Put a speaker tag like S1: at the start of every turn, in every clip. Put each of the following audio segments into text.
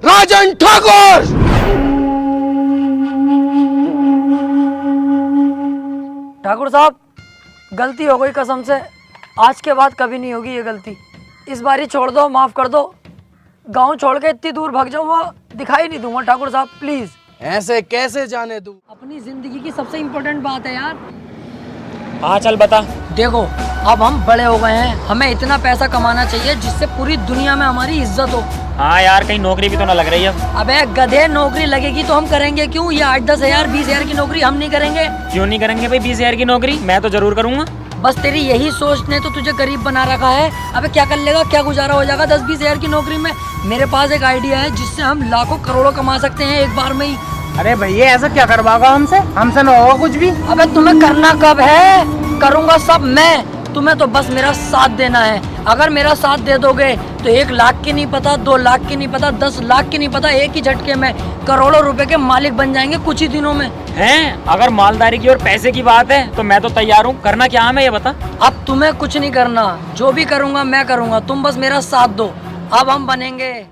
S1: राजन ठाकुर।
S2: ठाकुर साहब, गलती हो गई कसम से, आज के बाद कभी नहीं होगी ये गलती। इस बारी छोड़ दो, माफ कर दो। गांव छोड़ के इतनी दूर भाग जाऊंगा, दिखाई नहीं दूंगा ठाकुर साहब, प्लीज।
S1: ऐसे कैसे जाने दूं?
S2: अपनी जिंदगी की सबसे इम्पोर्टेंट बात है यार।
S3: हाँ चल बता।
S2: देखो, अब हम बड़े हो गए हैं, हमें इतना पैसा कमाना चाहिए जिससे पूरी दुनिया में हमारी इज्जत हो।
S3: हाँ यार, कहीं नौकरी भी तो ना लग रही है।
S2: अबे गधे, नौकरी लगेगी तो हम करेंगे क्यों? ये 8-10 हजार 20 हजार की नौकरी हम नहीं करेंगे।
S3: क्यों नहीं करेंगे भाई? 20 हजार की नौकरी मैं तो जरूर करूंगा।
S2: बस तेरी यही सोच ने तो तुझे गरीब बना रखा है। अबे क्या कर लेगा, क्या गुजारा हो जाएगा 10-20 हजार की नौकरी में? मेरे पास एक आइडिया है जिससे हम लाखों करोड़ों कमा सकते हैं एक बार में ही।
S4: अरे भैया, ऐसा क्या करवाओगा हमसे ना होगा कुछ भी।
S2: अबे तुम्हें करना कब है? करूंगा सब मैं, तुम्हें तो बस मेरा साथ देना है। अगर मेरा साथ दे दोगे तो 1 लाख की नहीं पता, 2 लाख की नहीं पता, 10 लाख की नहीं पता, एक ही झटके में करोड़ों रुपए के मालिक बन जाएंगे कुछ ही दिनों में।
S3: हैं? अगर मालदारी की और पैसे की बात है तो मैं तो तैयार हूँ। करना क्या है ये बता।
S2: अब तुम्हें कुछ नहीं करना, जो भी करूंगा मैं करूंगा, तुम बस मेरा साथ दो। अब हम बनेंगे।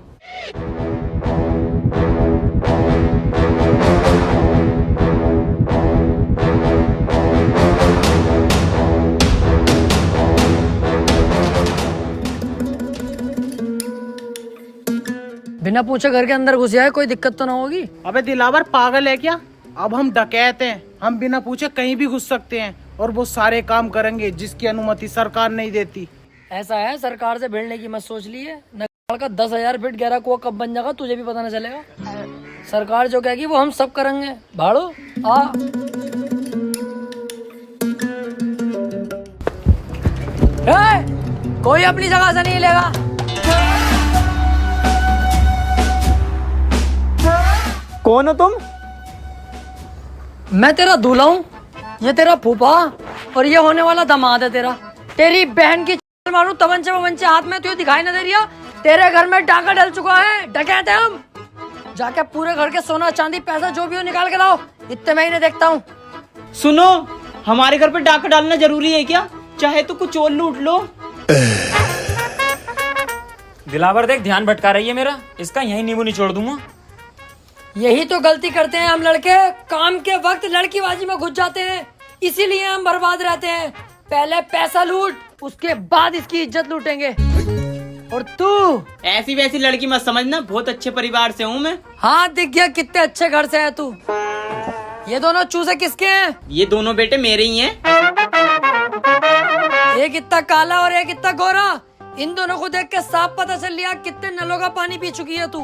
S2: बिना पूछे घर के अंदर घुस जाए, कोई दिक्कत तो ना होगी?
S4: अबे दिलावर, पागल है क्या? अब हम डकैत हैं, हम बिना पूछे कहीं भी घुस सकते हैं और वो सारे काम करेंगे जिसकी अनुमति सरकार नहीं देती।
S2: ऐसा है, सरकार से भिड़ने की मत सोच लिए। नगाड़ का 10,000 फीट गहरा कुआं कब बन जाएगा तुझे भी पता न चलेगा। सरकार जो कहेगी वो हम सब करेंगे। भाड़ो आ। कोई अपनी जगह से नहीं लेगा।
S4: कौन हो तुम?
S2: मैं तेरा दूल्हा हूँ, ये तेरा फूफा और ये होने वाला दामाद है तेरा। तेरी बहन की मारू तमंचे वमंचे हाथ में, तुझे दिखाई न दे रही है? तेरे घर में डाका डल चुका है, डकैत है हम। जाके पूरे घर के सोना चांदी पैसा जो भी हो निकाल के लाओ, इतने मैं ही नहीं देखता हूँ।
S4: सुनो, हमारे घर पे डाका डालना जरूरी है क्या? चाहे तो कुछ और लूट लो।
S3: दिलावर देख, ध्यान भटका रही है मेरा, इसका यही नींबू निचोड़ दूंगा।
S2: यही तो गलती करते हैं हम लड़के, काम के वक्त लड़कीबाजी में घुस जाते हैं, इसीलिए हम बर्बाद रहते हैं। पहले पैसा लूट, उसके बाद इसकी इज्जत लूटेंगे। और तू
S4: ऐसी वैसी लड़की मत समझना, बहुत अच्छे परिवार से हूँ मैं।
S2: हाँ, दिख गया कितने अच्छे घर से है तू। ये दोनों चूजे किसके हैं?
S4: ये दोनों बेटे मेरे ही हैं।
S2: एक इतना काला और एक इतना गोरा। इन दोनों को देख के साफ पता चल लिया कितने नलों का पानी पी चुकी है तू।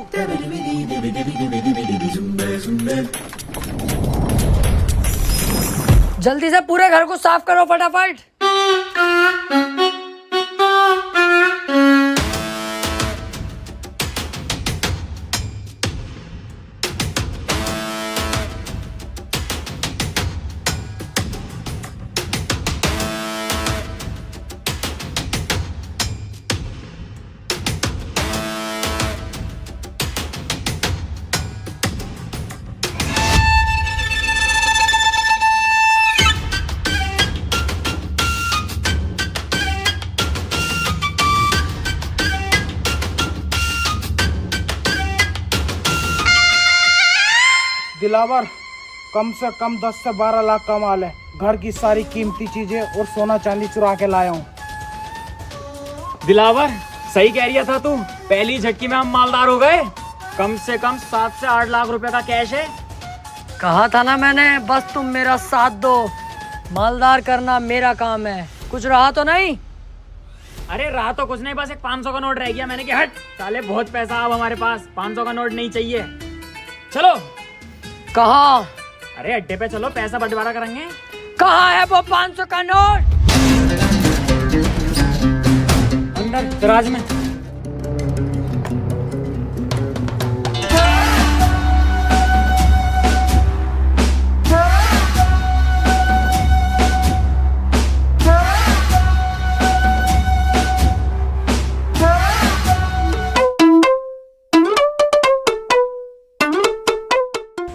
S2: जल्दी से पूरे घर को साफ करो फटाफट।
S4: दिलावर, कम से कम 10 से 12 लाख का माल है। घर की सारी कीमती चीजें और सोना चांदी चुरा के लाया हूँ।
S3: दिलावर, सही कह रही था तू, पहली झटकी में हम मालदार हो गए। कम से कम 7 से 8 लाख रुपए का कैश है।
S2: कहा था ना मैंने, बस तुम मेरा साथ दो। मालदार करना मेरा काम है। कुछ रहा तो नहीं?
S3: अरे रहा तो कुछ नहीं, बस एक 500 का नोट रह गया। मैंने कहा हट साले, बहुत पैसा अब हमारे पास, 500 का नोट नहीं चाहिए। चलो।
S2: कहाँ?
S3: अरे अड्डे पे चलो, पैसा बंटवारा करेंगे।
S2: कहाँ है वो 500 का नोट?
S3: अंदर दराज में।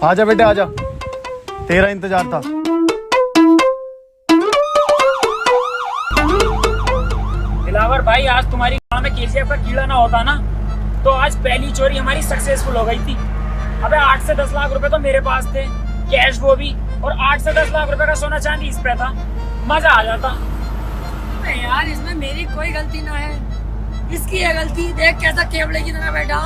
S5: आजा बेटे आजा, तेरा इंतजार था।
S3: दिलावर भाई, आज तुम्हारी गांव में केसीएफ का कीड़ा ना होता ना तो आज पहली चोरी हमारी सक्सेसफुल हो गई थी। अबे 8 से 10 लाख रुपए तो मेरे पास थे, कैश वो भी, और 8 से 10 लाख रुपए का सोना चांदी इस पे था। मजा आ जाता।
S2: अबे यार इसमें मेरी कोई गलती ना है, इसकी है गलती। देख कैसा केवड़े की तरह बैठा।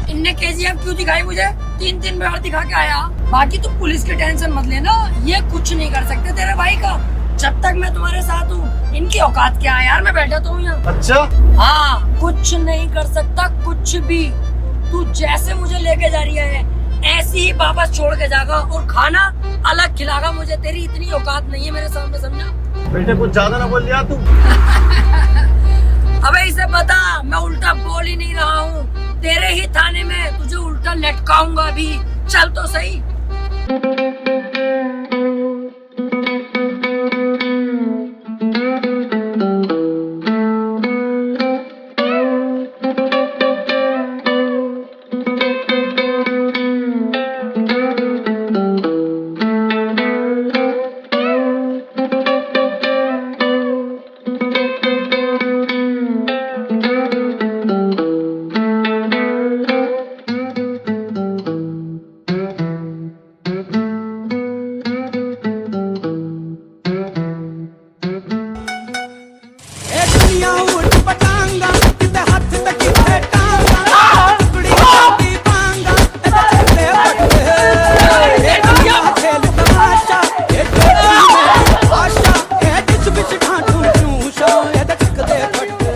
S2: इनने केजीएफ क्यों दिखाई मुझे? 3 बार दिखा के आया। बाकी तू पुलिस की टेंशन मत लेना, ये कुछ नहीं कर सकते तेरे भाई का, जब तक मैं तुम्हारे साथ हूँ। इनकी औकात क्या है यार, मैं बैठा तो हूँ यहाँ।
S5: अच्छा,
S2: हाँ, कुछ नहीं कर सकता, कुछ भी। तू जैसे मुझे लेके जा रही है ऐसे ही वापस छोड़ के जाएगा, और खाना अलग खिलागा मुझे। तेरी इतनी औकात नहीं है मेरे सामने, समझा?
S5: बेटे कुछ ज्यादा ना बोल लिया तू।
S2: अबे इसे बता, मैं उल्टा बोल ही नहीं रहा हूँ। तेरे ही थाने में तुझे उल्टा लटकाऊंगा अभी। चल तो सही।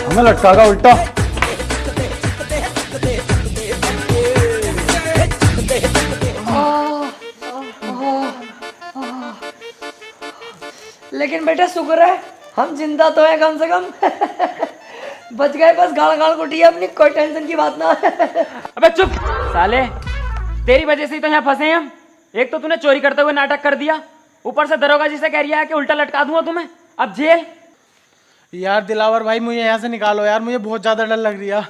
S5: हमें लटकागा उल्टा।
S2: लेकिन बेटा शुक्र है हम जिंदा तो है कम से कम। बच गए, बस गाल गाल कुटी है अपनी, कोई टेंशन की बात ना।
S3: अबे चुप साले, तेरी वजह से ही तो यहाँ फंसे हैं हम। एक तो तूने चोरी करते हुए नाटक कर दिया, ऊपर से दरोगा जी से कह रहा है कि उल्टा लटका दूंगा तुम्हें, अब जेल।
S4: यार दिलावर भाई मुझे यहाँ से निकालो यार, मुझे बहुत ज्यादा डर लग रही है।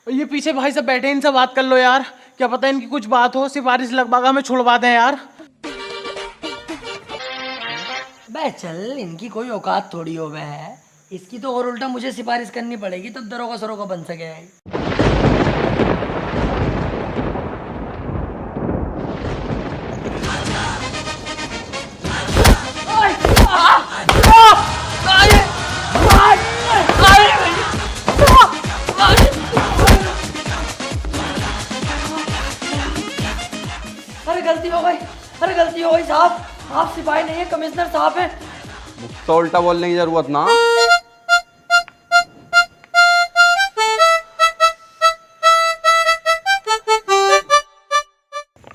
S4: ये पीछे भाई सब बैठे, इनसे बात कर लो यार, क्या पता इनकी कुछ बात हो, सिफारिश लगवागा हमें छुड़वा दें यार।
S2: बे चल, इनकी कोई औकात थोड़ी हो बे है, इसकी तो और उल्टा मुझे सिफारिश करनी पड़ेगी तब दरोगा सरोगा बन सके। अरे गलती हो गई, अरे गलती हो गई साहब, आप सिपाही नहीं है, कमिश्नर साहब हैं।
S6: तो उल्टा बोलने की जरूरत ना।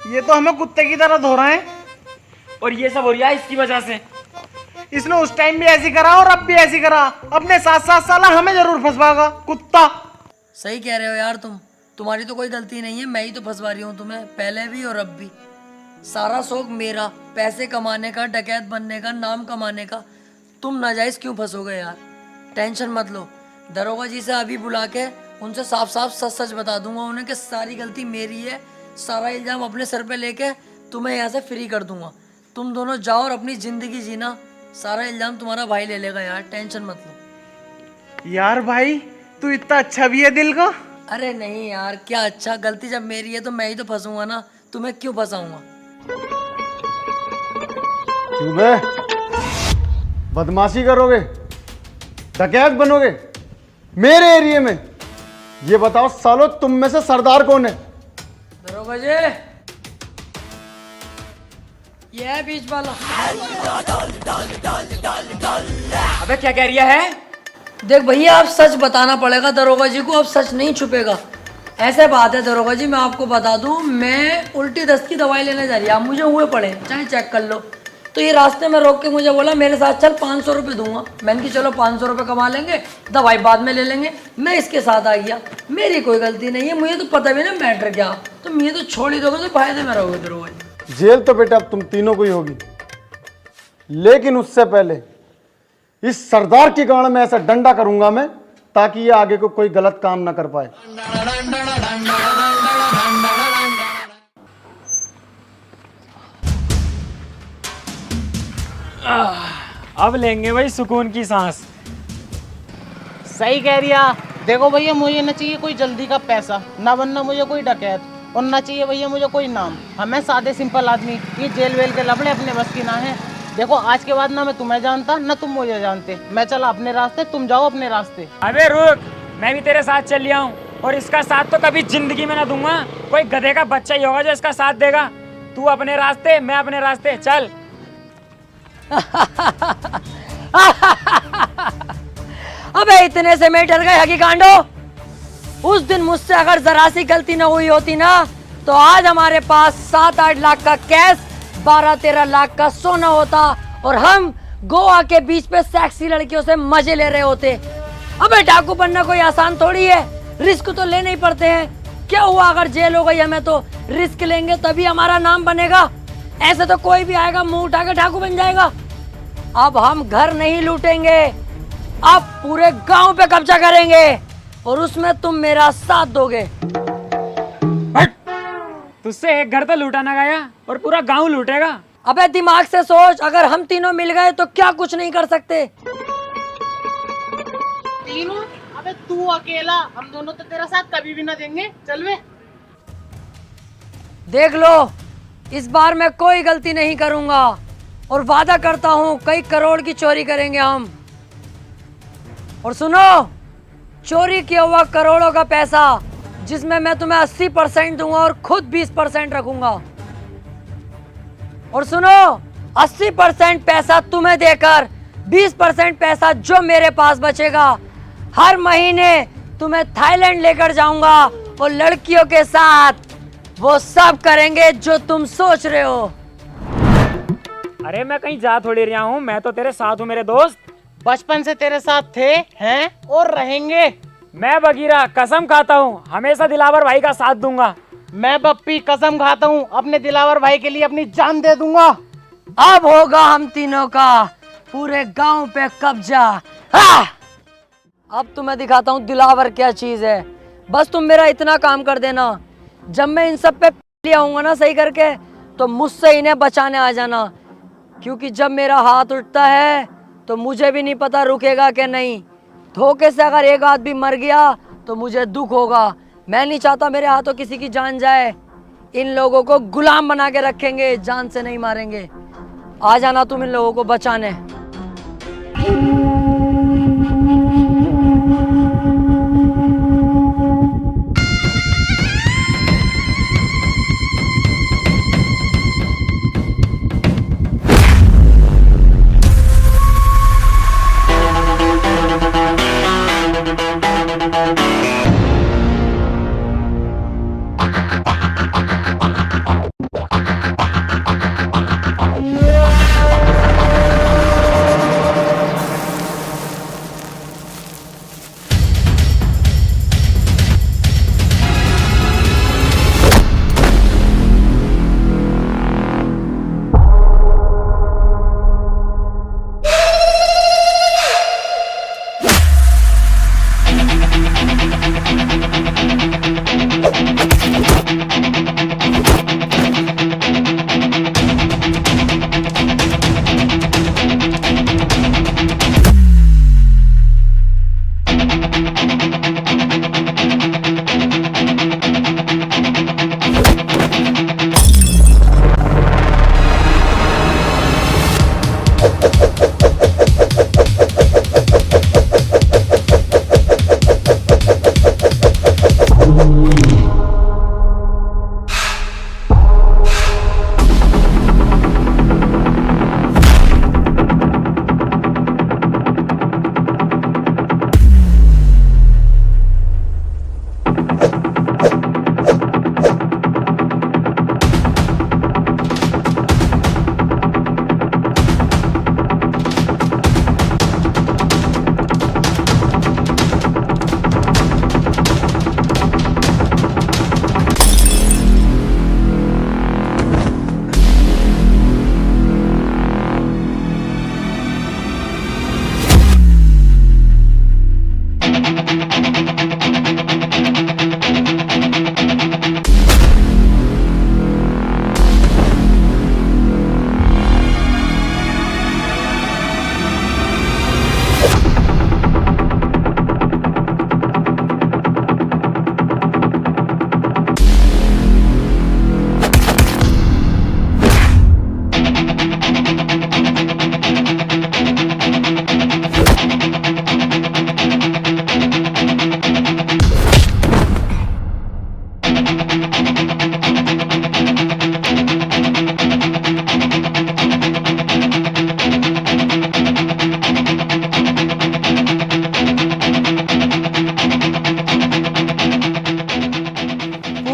S4: ये तो हमें कुत्ते की तरह धो रहे हैं,
S3: और ये सब हो रहा है इसकी वजह से।
S4: इसने उस टाइम भी ऐसी करा और अब भी ऐसी करा, अपने साथ साला हमें जरूर फंसवाएगा कुत्ता।
S2: सही कह रहे हो यार तुम, तुम्हारी तो कोई गलती नहीं है, मैं ही तो फंसवा रही हूँ तुम्हें, पहले भी और अब भी। सारा शौक मेरा, पैसे कमाने का, डकैत बनने का, नाम कमाने का। तुम नाजायज क्यों फंसोगे यार? टेंशन मत लो, दरोगा जी से अभी बुला के उनसे साफ साफ सच सच बता दूंगा उन्हें कि सारी गलती मेरी है, सारा इल्जाम अपने सर पे लेके तुम्हें यहाँ से फ्री कर दूंगा। तुम दोनों जाओ और अपनी जिंदगी जीना, सारा इल्जाम तुम्हारा भाई ले लेगा यार, टेंशन मत लो।
S4: यार भाई तू इतना अच्छा भी है दिल का।
S2: अरे नहीं यार, क्या अच्छा, गलती जब मेरी है तो मैं ही तो फंसूंगा ना, तुम्हें क्यों फंसाऊंगा?
S5: क्यों बे? बदमाशी करोगे, डकैत बनोगे मेरे एरिया में? ये बताओ सालो, तुम में से सरदार कौन है?
S2: दरोगा जी, ये है बीच वाला।
S3: अबे क्या कह रहा है?
S2: देख भैया, आप सच बताना पड़ेगा दरोगा जी को, अब सच नहीं छुपेगा। ऐसे बात है दरोगा जी, मैं आपको बता दूं, मैं उल्टी दस्त की दवाई लेने जा रही है, आप मुझे हुए पड़े, चाहे चेक कर लो। तो ये रास्ते में रोक के मुझे बोला मेरे साथ चल, 500 रुपये दूंगा। मैंने कहा चलो 500 रुपये कमा लेंगे, दवाई बाद में ले लेंगे। मैं इसके साथ आ गया, मेरी कोई गलती नहीं है, मुझे तो पता भी ना मैटर क्या। तो मुझे तो छोड़ ही दोगे तो फायदे में रहोगे दरोगा जी।
S5: जेल तो बेटा अब तुम तीनों को ही होगी, लेकिन उससे पहले इस सरदार की गाड़ में ऐसा डंडा करूंगा मैं, ताकि ये आगे को कोई गलत काम ना कर पाए।
S3: अब लेंगे भाई सुकून की सांस।
S4: सही कह रिया, देखो भैया, मुझे ना चाहिए कोई जल्दी का पैसा, ना बनना मुझे कोई डकैत, और ना चाहिए भैया मुझे कोई नाम। हमें सादे सिंपल आदमी, ये जेल वेल के लफड़े अपने बस की ना है। देखो आज के बाद ना मैं तुम्हें जानता ना तुम मुझे जानते। मैं चला अपने रास्ते, तुम जाओ अपने रास्ते।
S3: अबे रुक, मैं भी तेरे साथ चल लिया हूँ, और इसका साथ तो कभी जिंदगी में ना दूंगा। कोई गधे का बच्चा ही होगा जो इसका साथ देगा। तू अपने रास्ते, मैं अपने रास्ते, चल।
S2: अबे इतने से मैं डर गए हकी कांडो। उस दिन मुझसे अगर जरा सी गलती न हुई होती ना, तो आज हमारे पास 7-8 लाख का कैश, 12-13 लाख का सोना होता, और हम गोवा के बीच पे सेक्सी लड़कियों से मजे ले रहे होते। अबे डाकू बनना कोई आसान थोड़ी है, रिस्क तो लेने ही पड़ते हैं। क्या हुआ अगर जेल हो गई हमें, तो रिस्क लेंगे तभी हमारा नाम बनेगा। ऐसे तो कोई भी आएगा मुंह उठा के डाकू बन जाएगा। अब हम घर नहीं लूटेंगे, अब पूरे गांव पे कब्जा करेंगे, और उसमें तुम मेरा साथ दोगे।
S3: तुझसे एक घर तो लूटा ना गया, और पूरा गांव लूटेगा।
S2: अबे दिमाग से सोच, अगर हम तीनों मिल गए तो क्या कुछ नहीं कर सकते।
S4: तीनों? अबे तू अकेला, हम दोनों तो तेरा साथ कभी भी ना देंगे। चल वे।
S2: देख लो, इस बार मैं कोई गलती नहीं करूंगा, और वादा करता हूं कई करोड़ की चोरी करेंगे हम। और सुनो, चोरी किया हुआ करोड़ों का पैसा, जिसमें मैं तुम्हें 80% दूंगा और खुद 20% रखूंगा। और सुनो, 80% पैसा तुम्हें देकर 20% पैसा जो मेरे पास बचेगा, हर महीने तुम्हें थाईलैंड लेकर जाऊंगा, और लड़कियों के साथ वो सब करेंगे जो तुम सोच रहे हो।
S3: अरे मैं कहीं जा थोड़ी रहा हूँ, मैं तो तेरे साथ हूँ मेरे दोस्त।
S4: बचपन से तेरे साथ थे, हैं और रहेंगे।
S3: मैं बगीरा कसम खाता हूँ हमेशा दिलावर भाई का साथ दूंगा।
S4: मैं बप्पी कसम खाता हूँ अपने दिलावर भाई के लिए अपनी जान दे दूंगा।
S2: अब होगा हम तीनों का पूरे गांव पे कब्जा। हाँ! अब तुम्हें दिखाता हूँ दिलावर क्या चीज है। बस तुम मेरा इतना काम कर देना, जब मैं इन सब पे लिया आऊंगा ना सही करके, तो मुझसे इन्हें बचाने आ जाना। क्योंकि जब मेरा हाथ उठता है तो मुझे भी नहीं पता रुकेगा कि नहीं। धोखे से अगर एक आदमी मर गया तो मुझे दुख होगा। मैं नहीं चाहता मेरे हाथों किसी की जान जाए। इन लोगों को गुलाम बना के रखेंगे, जान से नहीं मारेंगे। आ जाना तुम इन लोगों को बचाने।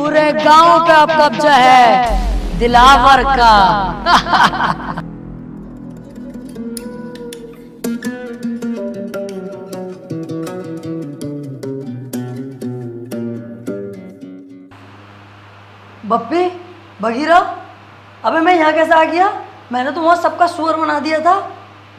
S2: पूरे गांव पे अब कब्जा है दिलावर का। बप्पी, बगीरा, अबे मैं यहाँ कैसे आ गया? मैंने तो वहाँ सबका सुअर बना दिया था।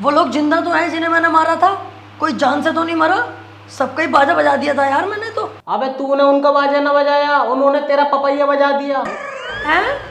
S2: वो लोग जिंदा तो हैं जिन्हें मैंने मारा था, कोई जान से तो नहीं मरा। सबका ही बाजा बजा दिया था यार मैंने तो।
S4: अबे तूने उनका बाजा ना बजाया, उन्होंने तेरा पपैया बजा दिया।
S2: हैं?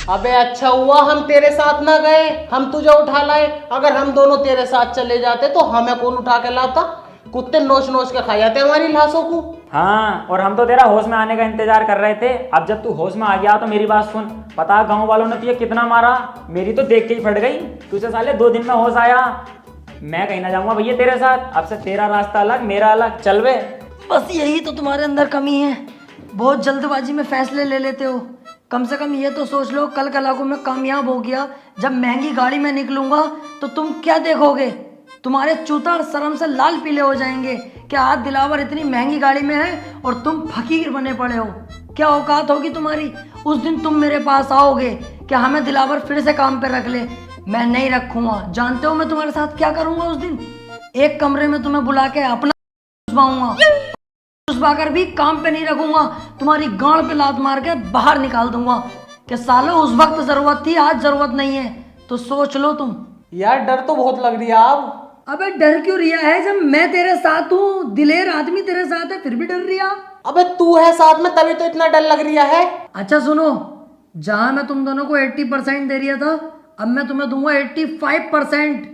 S4: अबे अच्छा हुआ हम तेरे साथ ना गए, हम तुझे उठा लाए। अगर हम दोनों तेरे साथ चले जाते तो हमें कौन उठा के लाता? कुत्ते नोच नोच के खा जाते हमारी लाशों को।
S3: हाँ, और हम तो तेरा होश में आने का इंतजार कर रहे थे। अब जब तू होश में आ गया तो मेरी बात सुन। पता गांव वालों ने तुझे कितना मारा, मेरी तो देख के ही फट गई। तुझे साले 2 दिन में होश आया। मैं कहीं ना जाऊंगा भैया तेरे साथ। अब से तेरा रास्ता अलग, मेरा अलग। चल वे।
S2: बस यही तो तुम्हारे अंदर कमी है, बहुत जल्दबाजी में फैसले ले लेते हो। कम से कम ये तो सोच लो, कल कला को मैं कामयाब हो गया, जब महंगी गाड़ी में निकलूंगा तो तुम क्या देखोगे? तुम्हारे चूतर शर्म से लाल पीले हो जाएंगे। क्या आज दिलावर इतनी महंगी गाड़ी में है और तुम फकीर बने पड़े हो? क्या औकात होगी तुम्हारी? उस दिन तुम मेरे पास आओगे, क्या हमें दिलावर फिर से काम पे रख ले? मैं नहीं रखूंगा। जानते हो मैं तुम्हारे साथ क्या करूंगा उस दिन? एक कमरे में तुम्हें बुला के अपना घुसवाऊंगा, घुसवाकर भी काम पे नहीं रखूंगा। तुम्हारी गांड पे लात मार के बाहर निकाल दूंगा कि सालों उस वक्त जरूरत थी, आज जरूरत नहीं है। तो सोच लो तुम।
S4: यार डर तो बहुत लग रही है अब।
S2: अबे डर क्यों रिया है जब मैं तेरे साथ हूँ? दिलेर आदमी तेरे साथ है फिर भी डर रिया?
S4: अबे तू है साथ में तभी तो इतना डर लग रहा है।
S2: अच्छा सुनो, जहां मैं तुम दोनों को 80% दे रिया था, अब मैं तुम्हें दूंगा 85%।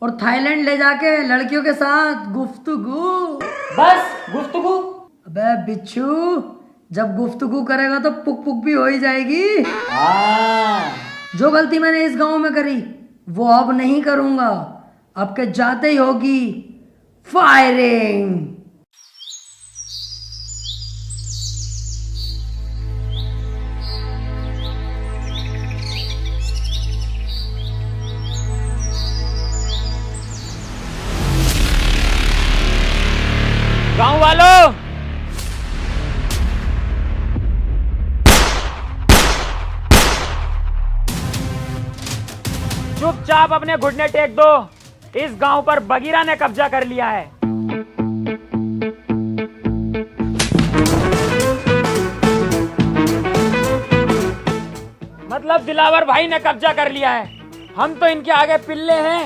S2: और थाईलैंड ले जाके लड़कियों के साथ गुफ्तगू।
S3: बस गुफ्तगू?
S2: अबे बिच्छू, जब गुफ्तगू करेगा तो पुक पुक भी हो ही जाएगी।
S3: हाँ।
S2: जो गलती मैंने इस गांव में करी वो अब नहीं करूंगा। अब के जाते ही होगी फायरिंग।
S3: गांव वालों, चुपचाप अपने घुटने टेक दो। इस गांव पर बगीरा ने कब्जा कर लिया है। मतलब दिलावर भाई ने कब्जा कर लिया है। हम तो इनके आगे पिल्ले हैं।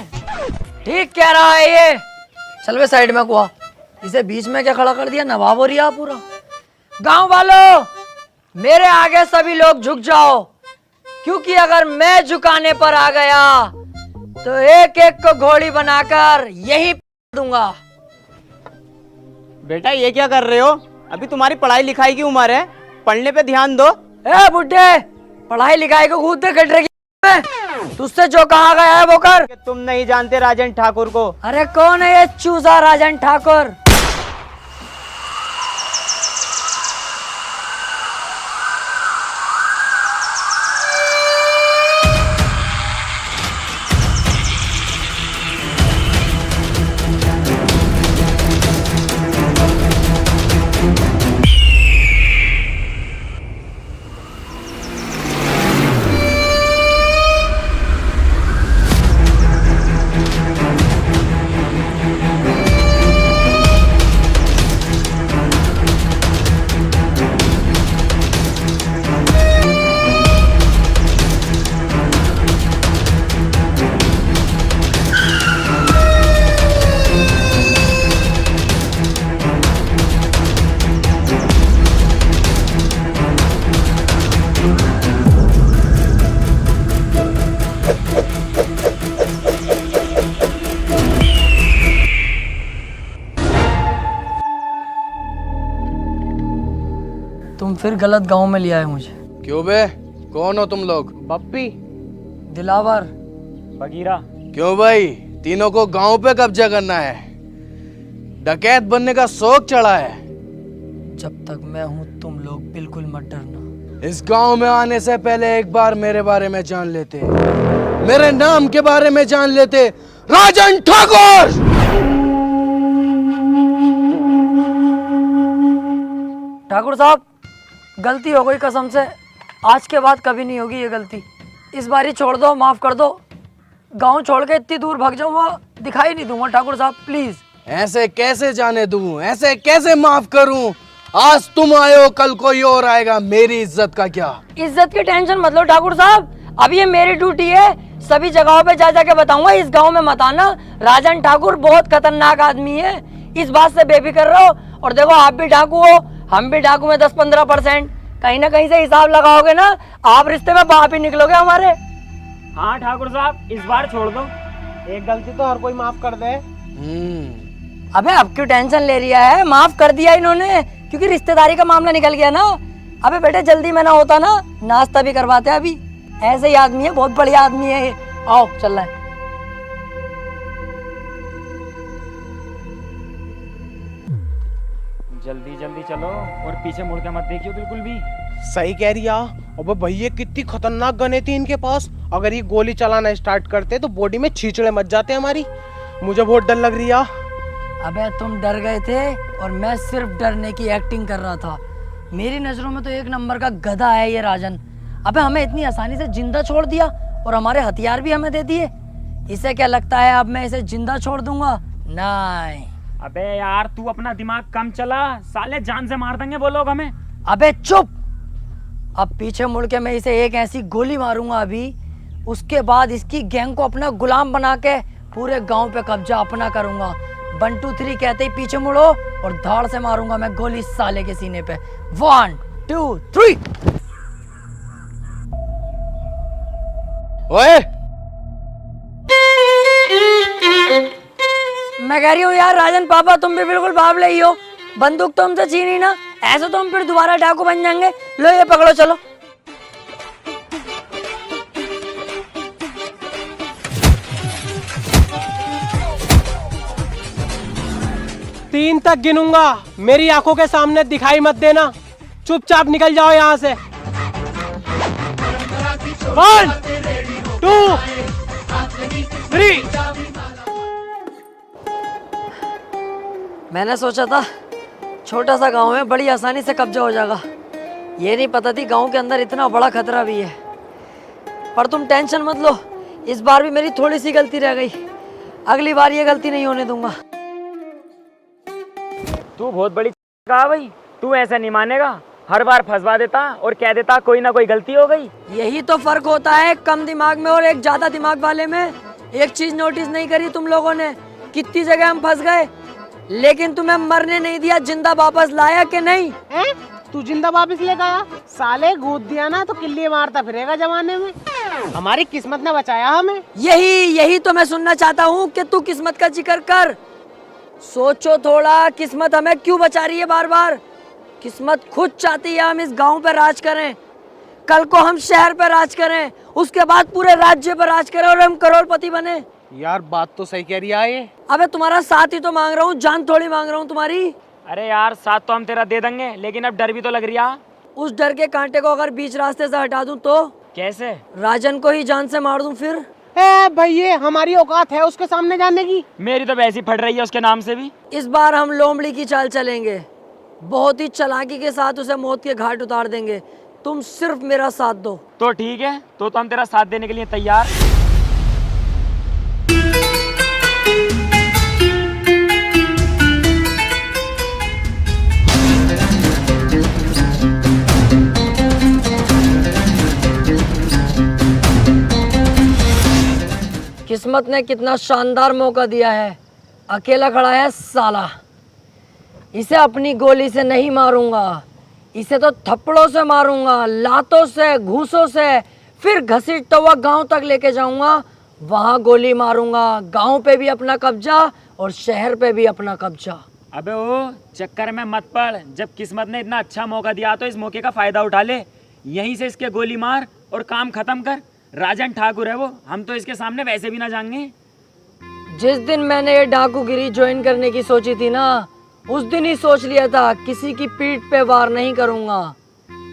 S2: ठीक कह रहा है ये। चल वे साइड में कुआ, इसे बीच में क्या खड़ा कर दिया? नवाब हो रिया पूरा। गांव वालों, मेरे आगे सभी लोग झुक जाओ, क्योंकि अगर मैं झुकाने पर आ गया तो एक एक को घोड़ी बनाकर यही दूंगा।
S7: बेटा ये क्या कर रहे हो? अभी तुम्हारी पढ़ाई लिखाई की उम्र है, पढ़ने पे ध्यान दो।
S2: ए बुड्ढे, पढ़ाई लिखाई को कूदते कटरे की तुझसे जो कहा गया है वो कर।
S7: तुम नहीं जानते राजन ठाकुर को।
S2: अरे कौन है ये चूजा राजन ठाकुर? तुम फिर गलत गांव में लिया है मुझे।
S1: क्यों बे? कौन हो तुम लोग?
S7: पप्पी।
S2: दिलावर।
S3: बगीरा।
S1: क्यों भाई, तीनों को गांव पे कब्जा करना है। डकैत बनने का शौक चढ़ा है।
S2: जब तक मैं हूं तुम लोग बिल्कुल मत डरना।
S1: इस गांव में आने से पहले एक बार मेरे बारे में जान लेते, मेरे नाम के बारे में जान लेते। राजन ठाकुर।
S2: ठाकुर साहब, गलती हो गई कसम से, आज के बाद कभी नहीं होगी ये गलती। इस बार ही छोड़ दो, माफ कर दो। गांव छोड़ के इतनी दूर भाग जाऊंगा, दिखाई नहीं दूंगा ठाकुर साहब, प्लीज।
S1: ऐसे कैसे जाने दूं, ऐसे कैसे माफ करूं? आज तुम आए हो, कल कोई और आएगा, मेरी इज्जत का क्या?
S2: इज्जत की टेंशन मत लो ठाकुर साहब, अब ये मेरी ड्यूटी है। सभी जगहों पे जा जाके बताऊंगा, इस गांव में मत आना। राजन ठाकुर बहुत खतरनाक आदमी है, इस बात से बेफिक्र रहो। और देखो, आप भी डाकू हो, हम भी डाकू में 10-15%। कहीं ना कहीं से हिसाब लगाओगे ना, आप रिश्ते में बाप ही निकलोगे हमारे।
S3: हाँ ठाकुर साहब, इस बार छोड़ दो।
S4: एक गलती तो हर कोई माफ कर दे।
S2: अबे अब क्यों टेंशन ले रिया है? माफ कर दिया इन्होंने, क्योंकि रिश्तेदारी का मामला निकल गया ना। अबे बेटे, जल्दी में ना होता ना, नाश्ता भी करवाते अभी। ऐसे ही आदमी है, बहुत बढ़िया आदमी है ये। आओ चल रहा है।
S3: जल्दी जल्दी चलो और पीछे मुड़ के मत देखियो बिल्कुल भी।
S4: सही कह रही है। अबे भैया, कितनी खतरनाक गने थी इनके पास। अगर ये गोली चलाना स्टार्ट करते तो बॉडी में छींचड़े मच जाते हमारी। मुझे बहुत डर लग रही है।
S2: अबे तुम डर गए थे और मैं सिर्फ डरने की एक्टिंग कर रहा था। मेरी नजरों में तो एक नंबर का गधा है ये राजन। अबे हमें इतनी आसानी से जिंदा छोड़ दिया और हमारे हथियार भी हमें दे दिए। इसे क्या लगता है अब मैं इसे जिंदा छोड़ दूंगा? नहीं।
S3: अबे यार, तू अपना दिमाग कम चला, साले जान से मार देंगे वो लोग हमें।
S2: अबे चुप। अब पीछे मुड़ के मैं इसे एक ऐसी गोली मारूंगा अभी, उसके बाद इसकी गैंग को अपना गुलाम बना के पूरे गांव पे कब्जा अपना करूंगा। 1 2 3 कहते ही पीछे मुड़ो और धाड़ से मारूंगा मैं गोली साले के सीने पे। 1 2 3।
S1: ओए,
S2: मैं कह रही हूँ यार राजन पापा, तुम भी बिल्कुल बावले ही हो। बंदूक तो हमसे छीनी ना, ऐसे तो हम फिर दोबारा डाकू बन जाएंगे। लो ये पकड़ो, चलो।
S4: तीन तक गिनूंगा, मेरी आंखों के सामने दिखाई मत देना। चुपचाप निकल जाओ यहाँ से। 1 2 3।
S2: मैंने सोचा था छोटा सा गांव है, बड़ी आसानी से कब्जा हो जाएगा। ये नहीं पता थी गांव के अंदर इतना बड़ा खतरा भी है। पर तुम टेंशन मत लो, इस बार भी मेरी थोड़ी सी गलती रह गई। अगली बार ये गलती नहीं होने दूंगा।
S3: तू बहुत बड़ी कहा भाई, तू ऐसा नहीं मानेगा। हर बार फंसवा देता और कह देता कोई ना कोई गलती हो गई।
S2: यही तो फर्क होता है कम दिमाग में और एक ज्यादा दिमाग वाले में। एक चीज नोटिस नहीं करी तुम लोगों ने, कितनी जगह हम फंस गए, लेकिन तुम्हें मरने नहीं दिया, जिंदा वापस लाया कि नहीं?
S4: तू जिंदा वापस ले गया? साले गोद दिया ना तो किल्ली मारता फिरेगा जमाने में। हमारी किस्मत ने बचाया हमें।
S2: यही तो मैं सुनना चाहता हूँ कि तू किस्मत का जिक्र कर। सोचो थोड़ा, किस्मत हमें क्यों बचा रही है बार बार? किस्मत खुद चाहती है हम इस गांव पे राज करें, कल को हम शहर पे राज करें, उसके बाद पूरे राज्य पर राज करें और हम करोड़पति बने।
S4: यार बात तो सही कह रही है ये।
S2: अबे तुम्हारा साथ ही तो मांग रहा हूँ, जान थोड़ी मांग रहा हूँ तुम्हारी।
S3: अरे यार, साथ तो हम तेरा दे देंगे, लेकिन अब डर भी तो लग रही है।
S2: उस डर के कांटे को अगर बीच रास्ते से हटा दूं तो?
S3: कैसे?
S2: राजन को ही जान से मार दूं फिर?
S4: भैया, हमारी औकात है उसके सामने जाने की?
S3: मेरी तो वैसी फट रही है उसके नाम से भी।
S2: इस बार हम लोमड़ी की चाल चलेंगे, बहुत ही चालाकी के साथ उसे मौत के घाट उतार देंगे। तुम सिर्फ मेरा साथ दो।
S3: तो ठीक है, तो हम तेरा साथ देने के लिए तैयार।
S2: किस्मत ने कितना शानदार मौका दिया है, अकेला खड़ा है साला। इसे अपनी गोली से नहीं मारूंगा, इसे तो थप्पड़ों से मारूंगा, लातों से, घूसों से, फिर घसीटता हुआ गांव तक लेके जाऊंगा, वहां गोली मारूंगा। गांव पे भी अपना कब्जा और शहर पे भी अपना कब्जा।
S3: अबे वो चक्कर में मत पड़, जब किस्मत ने इतना अच्छा मौका दिया तो इस मौके का फायदा उठा ले। यहीं से इसके गोली मार और काम खत्म कर। राजन ठाकुर है वो, हम तो इसके सामने वैसे भी ना जाएंगे।
S2: जिस दिन मैंने ये डाकूगिरी ज्वाइन करने की सोची थी ना, उस दिन ही सोच लिया था किसी की पीठ पे वार नहीं करूंगा।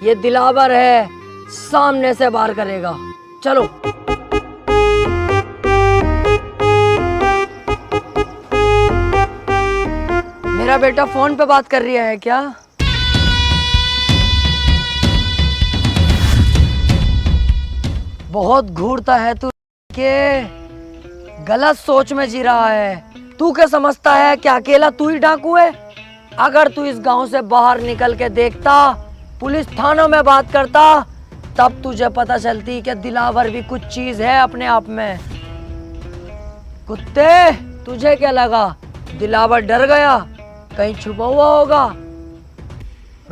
S2: ये दिलावर है, सामने से वार करेगा। चलो। मेरा बेटा फोन पे बात कर रहा है क्या? बहुत घूरता है तू के, गलत सोच में जी रहा है। तू क्या समझता है कि अकेला तू ही डाकू है? अगर तू इस गांव से बाहर निकल के देखता, पुलिस थानों में बात करता, तब तुझे पता चलती कि दिलावर भी कुछ चीज है अपने आप में। कुत्ते, तुझे क्या लगा दिलावर डर गया? कहीं छुपा हुआ होगा?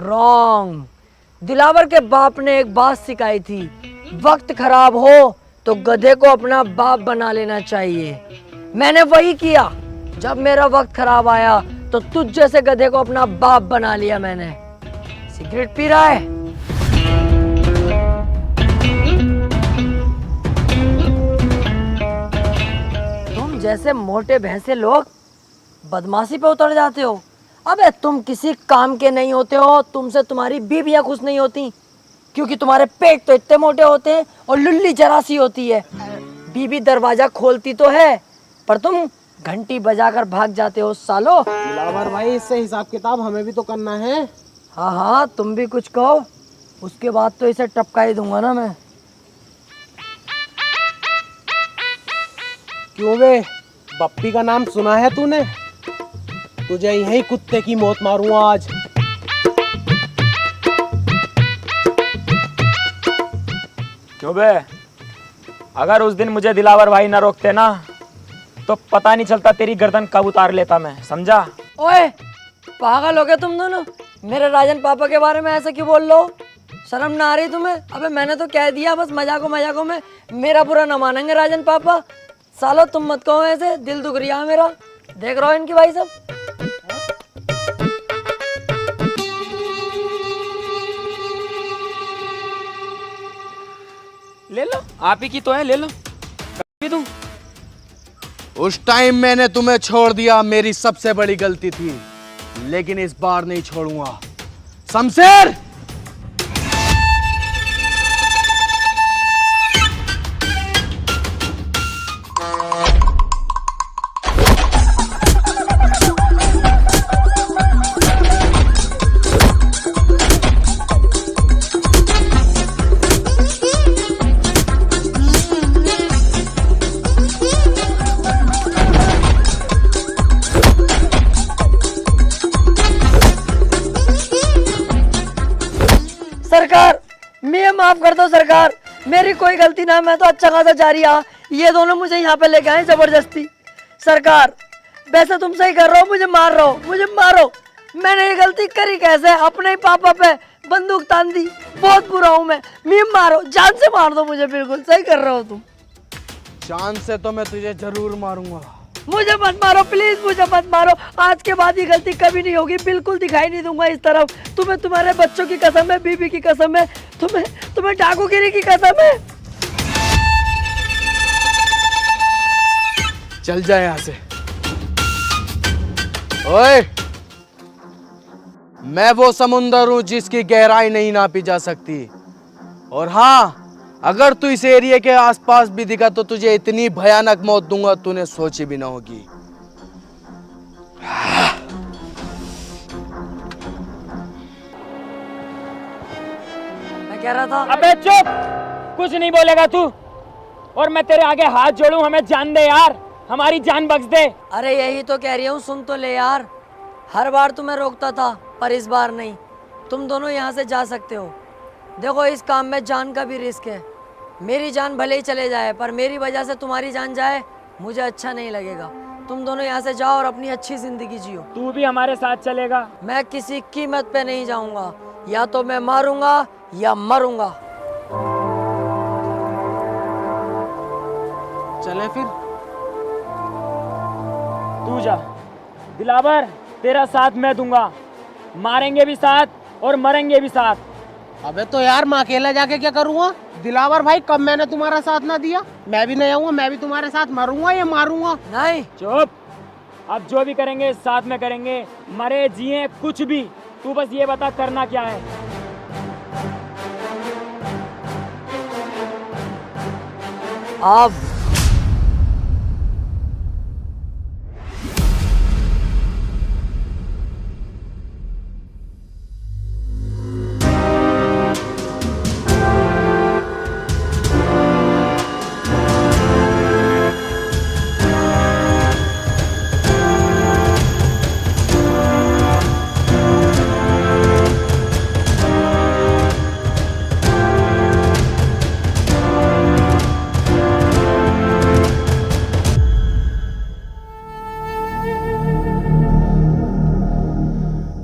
S2: रॉन्ग। दिलावर के बाप ने एक बात सिखाई थी, वक्त खराब हो तो गधे को अपना बाप बना लेना चाहिए। मैंने वही किया। जब मेरा वक्त खराब आया तो तुझ जैसे गधे को अपना बाप बना लिया मैंने। सिगरेट पी रहा है? तुम जैसे मोटे भैंसे लोग बदमाशी पे उतर जाते हो। अबे तुम किसी काम के नहीं होते हो। तुमसे तुम्हारी बीवियां खुश नहीं होती क्योंकि तुम्हारे पेट तो इतने मोटे होते हैं और लुल्ली जरा सी होती है। बीवी दरवाजा खोलती तो है पर तुम घंटी बजाकर भाग जाते हो सालो।
S4: दिलावर भाई, इससे हिसाब किताब हमें भी तो करना है।
S2: हाँ हाँ, तुम भी कुछ कहो, उसके बाद तो इसे टपका ही दूंगा ना मैं।
S4: क्यों बे, बप्पी का नाम सुना है तूने? तुझे यही कुत्ते की मौत मारूंगा आज।
S3: क्यों बे, अगर उस दिन मुझे दिलावर भाई ना रोकते ना, तो पता नहीं चलता तेरी गर्दन कब उतार लेता मैं, समझा?
S2: ओए पागल हो गए तुम दोनों? मेरे राजन पापा के बारे में ऐसा क्यों बोल लो? शर्म ना आ रही तुम्हें? अबे मैंने तो कह दिया, बस मजाकों में मेरा बुरा ना मानेंगे राजन पापा। सालो तुम मत कहो ऐसे, दिल दुख रिया है मेरा। देख रहा हो इनकी भाई सब।
S3: ले लो, आप ही की तो है, ले लो। भी दूं?
S1: उस टाइम मैंने तुम्हें छोड़ दिया, मेरी सबसे बड़ी गलती थी, लेकिन इस बार नहीं छोड़ूंगा। शमशेर,
S2: सरकार, मैं माफ कर दो सरकार, मेरी कोई गलती ना, मैं तो अच्छा खासा जा रहा। ये दोनों मुझे यहाँ पे लेके आए जबरदस्ती। सरकार, वैसे तुम सही कर रहे हो, मुझे मार रहे हो, मुझे मारो। मैंने ये गलती करी कैसे? अपने ही पापा पे बंदूक तान दी। बहुत बुरा हूँ मैं मारो, जान से मार दो मुझे। बिल्कुल सही कर रहे हो तुम।
S1: जान से तो मैं तुझे जरूर मारूंगा।
S2: मुझे मत मारो प्लीज, मुझे मत मारो। आज के बाद ये गलती कभी नहीं होगी, बिल्कुल दिखाई नहीं दूंगा इस तरफ। तुम्हें तुम्हारे बच्चों की कसम है, बीबी की कसम है, तुम्हें डाकूगिरी की कसम है।
S1: चल जाए यहाँ से। ओए, मैं वो समुंदर हूं जिसकी गहराई नहीं नापी जा सकती। और हाँ, अगर तू इस एरिया के आसपास भी दिखा तो तुझे इतनी भयानक मौत दूंगा तूने सोची भी ना होगी।
S2: मैं कह रहा था,
S3: अबे चुप, कुछ नहीं बोलेगा तू। और मैं तेरे आगे हाथ जोड़ूं, हमें जान दे यार, हमारी जान बख्श दे।
S2: अरे यही तो कह रही हूँ, सुन तो ले यार। हर बार तुम्हें रोकता था पर इस बार नहीं। तुम दोनों यहाँ से जा सकते हो। देखो, इस काम में जान का भी रिस्क है। मेरी जान भले ही चले जाए पर मेरी वजह से तुम्हारी जान जाए, मुझे अच्छा नहीं लगेगा। तुम दोनों यहाँ से जाओ और अपनी अच्छी जिंदगी जियो।
S3: तू भी हमारे साथ चलेगा?
S2: मैं किसी कीमत पे नहीं जाऊंगा, या तो मैं मारूंगा या मरूंगा।
S4: चले फिर।
S3: तू जा। दिलावर, तेरा साथ मैं दूंगा, मारेंगे भी साथ और मरेंगे भी साथ।
S4: अबे तो यार मैं अकेला जाके क्या करूँगा? दिलावर भाई, कब मैंने तुम्हारा साथ ना दिया? मैं भी नहीं आऊंगा, मैं भी तुम्हारे साथ मरूंगा या मारूंगा?
S2: नहीं,
S3: चुप। अब जो भी करेंगे साथ में करेंगे, मरे जिए कुछ भी। तू बस ये बता करना क्या है।
S2: अब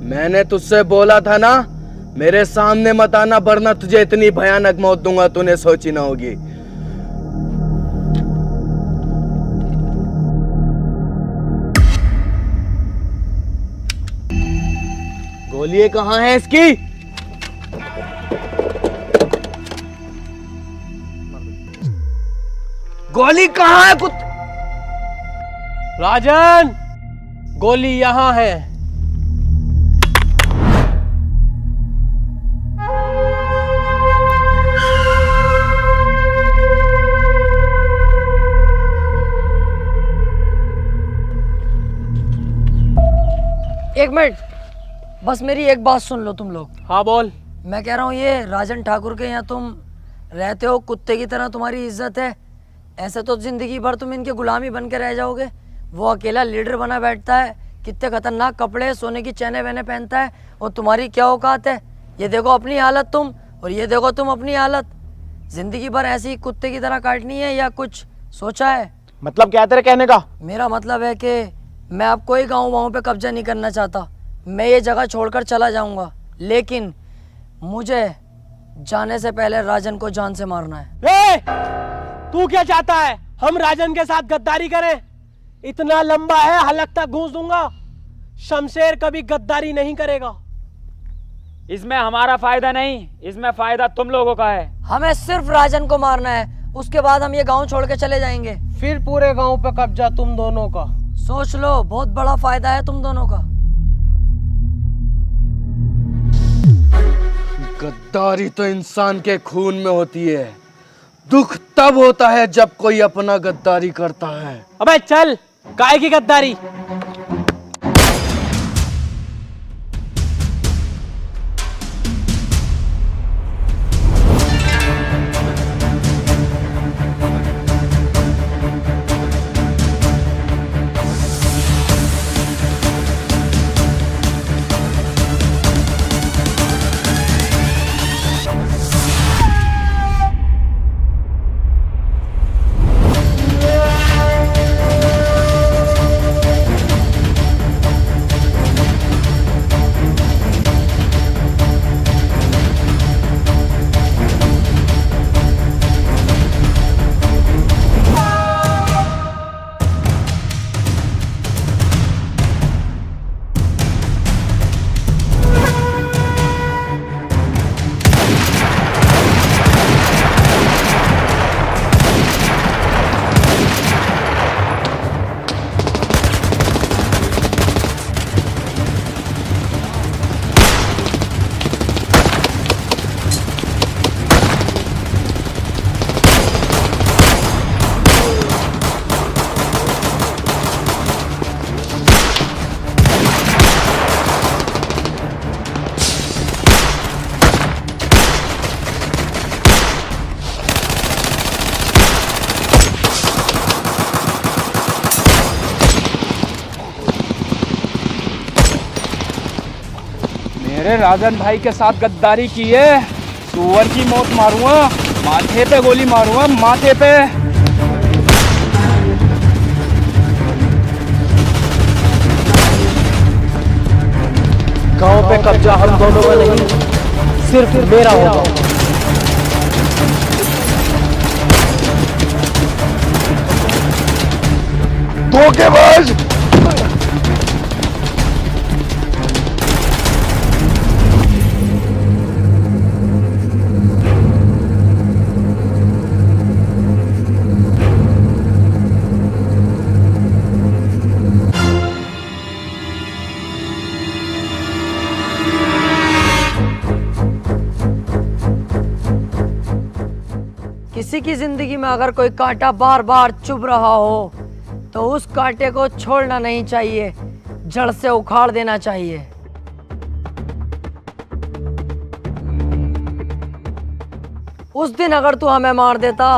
S1: मैंने तुझसे बोला था ना, मेरे सामने मत आना, वरना तुझे इतनी भयानक मौत दूंगा तूने सोची ना होगी। गोली कहाँ है इसकी? गोली कहाँ है?
S8: राजन, गोली यहाँ है।
S2: एक मिनट, बस मेरी एक बात सुन लो तुम लोग।
S8: हाँ बोल।
S2: मैं कह रहा हूँ ये राजन ठाकुर के यहाँ तुम रहते हो, कुत्ते की तरह तुम्हारी इज्जत है। ऐसे तो जिंदगी भर तुम इनके गुलामी बन के रह जाओगे। वो अकेला लीडर बना बैठता है, कितने खतरनाक कपड़े, सोने की चैने वैने पहनता है, और तुम्हारी क्या औकात है? ये देखो अपनी हालत तुम, और ये देखो तुम अपनी हालत। जिंदगी भर ऐसी ही कुत्ते की तरह काटनी है या कुछ सोचा है?
S7: मतलब क्या तेरे कहने का?
S2: मेरा मतलब है कि मैं अब कोई गाँव वाँव पे कब्जा नहीं करना चाहता। मैं ये जगह छोड़कर चला जाऊंगा, लेकिन मुझे जाने से पहले राजन को जान से मारना है।
S8: तू क्या चाहता है? हम राजन के साथ गद्दारी करें? इतना लंबा है, हलक तक घूस दूंगा। शमशेर कभी गद्दारी नहीं करेगा।
S3: इसमें हमारा फायदा नहीं, इसमें फायदा तुम लोगों का है।
S2: हमें सिर्फ राजन को मारना है, उसके बाद हम ये गांव छोड़ के चले जाएंगे।
S4: फिर पूरे गांव पे कब्जा तुम दोनों का।
S2: सोच लो, बहुत बड़ा फायदा है तुम दोनों का।
S1: गद्दारी तो इंसान के खून में होती है। दुख तब होता है जब कोई अपना गद्दारी करता है।
S8: अबे चल, काय की गद्दारी?
S6: मेरे राजन भाई के साथ गद्दारी की है, सुअर की मौत मारूंगा, माथे पे गोली मारूंगा, माथे पे।
S8: गांव पे कब्जा हम दोनों का नहीं, सिर्फ मेरा होगा।
S5: धोखेबाज!
S2: किसी की जिंदगी में अगर कोई कांटा बार बार चुभ रहा हो तो उस कांटे को छोड़ना नहीं चाहिए, जड़ से उखाड़ देना चाहिए। उस दिन अगर तू हमें मार देता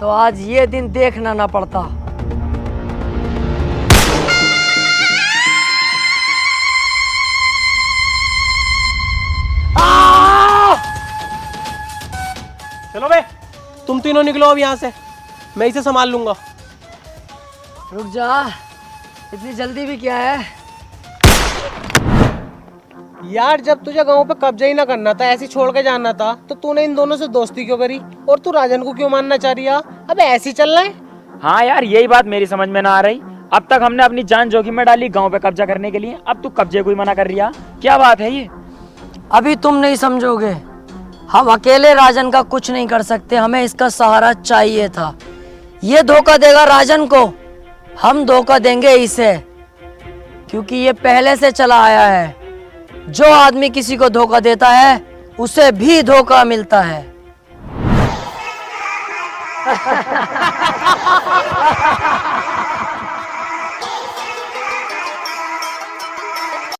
S2: तो आज ये दिन देखना ना पड़ता।
S8: चलो बे, तुम तीनों निकलो अब यहाँ से, मैं इसे संभाल लूंगा।
S2: रुक जा, इतनी जल्दी भी क्या है?
S4: यार जब तुझे गांव पे कब्जा ही ना करना था, ऐसे ही छोड़ के जाना था, तो तूने इन दोनों से दोस्ती क्यों करी? और तू राजन को क्यों मानना चाह रही है? अबे ऐसे ही चल रहा है।
S3: हाँ यार, यही बात मेरी समझ में ना आ रही। अब तक हमने अपनी जान जोखिम में डाली गांव पे कब्जा करने के लिए, अब तू कब्जे को ही मना कर रही है। क्या बात है ये?
S2: अभी तुम नहीं समझोगे। हम अकेले राजन का कुछ नहीं कर सकते, हमें इसका सहारा चाहिए था। ये धोखा देगा राजन को, हम धोखा देंगे इसे, क्योंकि ये पहले से चला आया है। जो आदमी किसी को धोखा देता है उसे भी धोखा मिलता है।